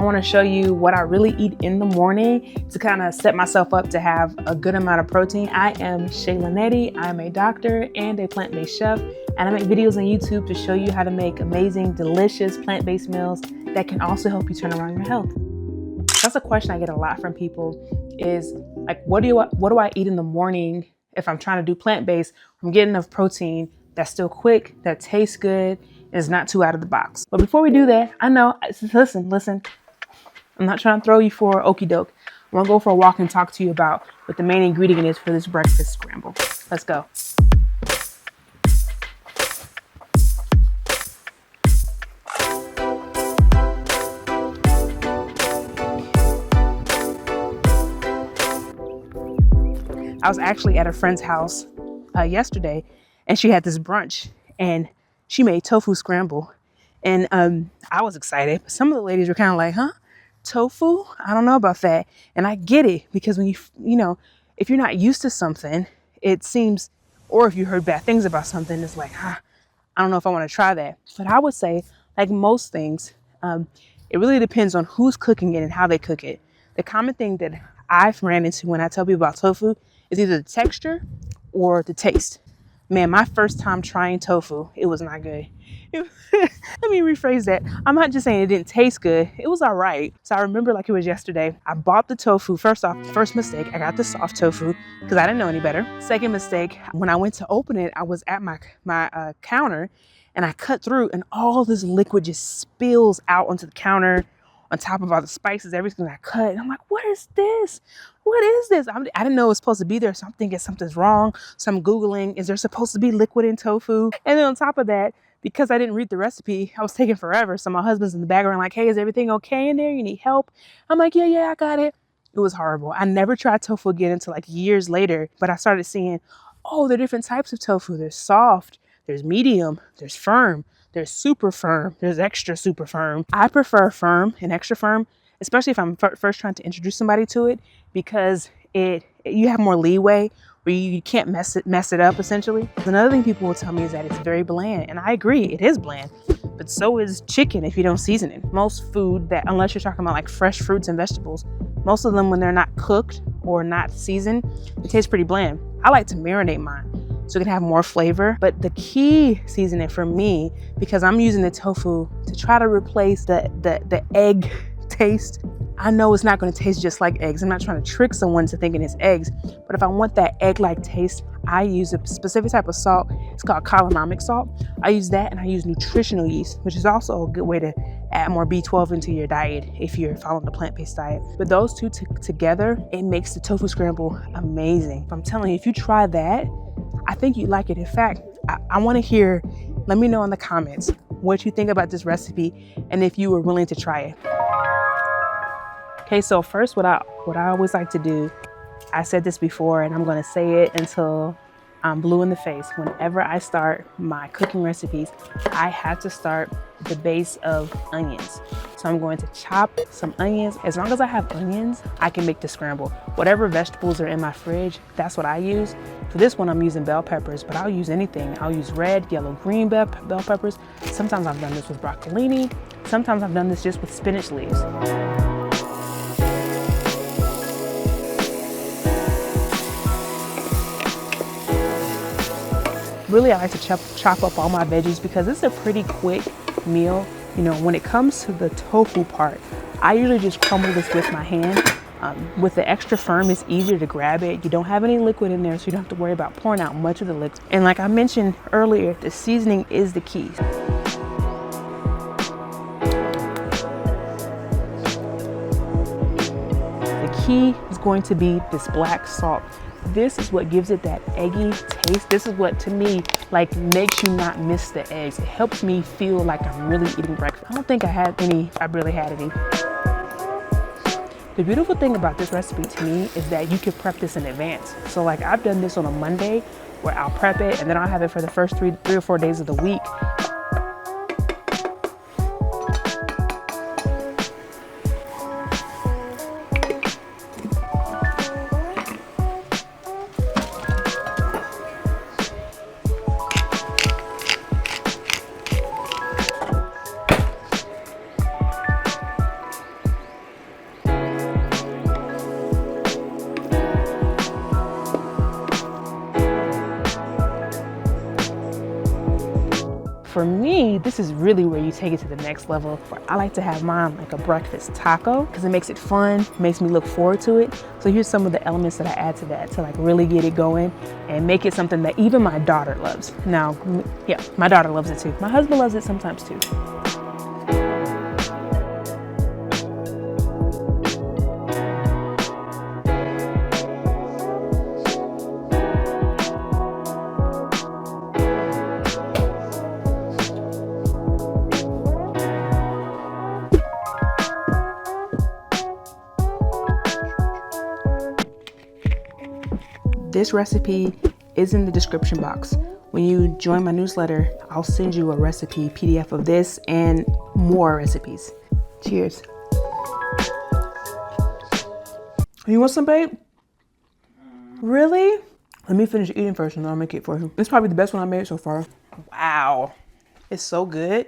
I want to show you what I really eat in the morning to kind of set myself up to have a good amount of protein. I am Shayla Nettey. I'm a doctor and a plant-based chef, and I make videos on YouTube to show you how to make amazing, delicious plant-based meals that can also help you turn around your health. That's a question I get a lot from people is like, what do I eat in the morning if I'm trying to do plant-based? I'm getting enough protein that's still quick, that tastes good, and is not too out of the box. But before we do that, I know, listen, I'm not trying to throw you for okie doke. I'm gonna go for a walk and talk to you about what the main ingredient is for this breakfast scramble. Let's go. I was actually at a friend's house yesterday, and she had this brunch, and she made tofu scramble. And I was excited, but some of the ladies were kind of like, huh? Tofu? I don't know about that. And I get it, because when if you're not used to something, it seems, or if you heard bad things about something, it's like, I don't know if I want to try that. But I would say, like most things, it really depends on who's cooking it and how they cook it. The common thing that I've ran into when I tell people about tofu is either the texture or the taste. Man, my first time trying tofu, it was not good. Let me rephrase that. I'm not just saying it didn't taste good. It was all right. So I remember like it was yesterday. I bought the tofu. First mistake, I got the soft tofu because I didn't know any better. Second mistake, when I went to open it, I was at my counter and I cut through and all this liquid just spills out onto the counter on top of all the spices, everything I cut. And I'm like, what is this? What is this? I didn't know it was supposed to be there. So I'm thinking something's wrong. So I'm Googling, is there supposed to be liquid in tofu? And then on top of that, because I didn't read the recipe, I was taking forever. So my husband's in the background like, hey, is everything okay in there? You need help? I'm like, yeah, I got it. It was horrible. I never tried tofu again until like years later, but I started seeing, oh, there are different types of tofu. There's soft, there's medium, there's firm, there's super firm, there's extra super firm. I prefer firm and extra firm, especially if I'm first trying to introduce somebody to it, because you have more leeway where you can't mess it up essentially. Another thing people will tell me is that it's very bland, and I agree, it is bland, but so is chicken if you don't season it. Most food that, unless you're talking about like fresh fruits and vegetables, most of them when they're not cooked or not seasoned, it tastes pretty bland. I like to marinate mine so it can have more flavor. But the key seasoning for me, because I'm using the tofu to try to replace the egg taste. I know it's not going to taste just like eggs. I'm not trying to trick someone to thinking it's eggs, but if I want that egg-like taste, I use a specific type of salt. It's called colonymic salt. I use that, and I use nutritional yeast, which is also a good way to add more B12 into your diet if you're following the plant-based diet. But those two together, it makes the tofu scramble amazing. I'm telling you, if you try that, I think you'd like it. In fact, I want to hear, let me know in the comments what you think about this recipe and if you were willing to try it. Okay, so first what I always like to do, I said this before and I'm going to say it until I'm blue in the face. Whenever I start my cooking recipes, I have to start with the base of onions. So I'm going to chop some onions. As long as I have onions, I can make the scramble. Whatever vegetables are in my fridge, that's what I use. For this one, I'm using bell peppers, but I'll use anything. I'll use red, yellow, green bell peppers. Sometimes I've done this with broccolini. Sometimes I've done this just with spinach leaves. Really, I like to chop up all my veggies because it's a pretty quick meal. You know, when it comes to the tofu part, I usually just crumble this with my hand. With the extra firm, it's easier to grab it. You don't have any liquid in there, so you don't have to worry about pouring out much of the liquid. And like I mentioned earlier, the seasoning is the key. The key is going to be this black salt. This is what gives it that eggy taste. This is what, to me, like makes you not miss the eggs. It helps me feel like I'm really eating breakfast. I don't think I barely had any. The beautiful thing about this recipe to me is that you can prep this in advance. So like I've done this on a Monday where I'll prep it and then I'll have it for the first three or 4 days of the week. For me, this is really where you take it to the next level. I like to have mine like a breakfast taco because it makes it fun, makes me look forward to it. So here's some of the elements that I add to that to like really get it going and make it something that even my daughter loves. Now, yeah, my daughter loves it too. My husband loves it sometimes too. This recipe is in the description box. When you join my newsletter, I'll send you a recipe PDF of this and more recipes. Cheers. You want some, babe? Really? Let me finish eating first and then I'll make it for you. It's probably the best one I made so far. Wow, it's so good.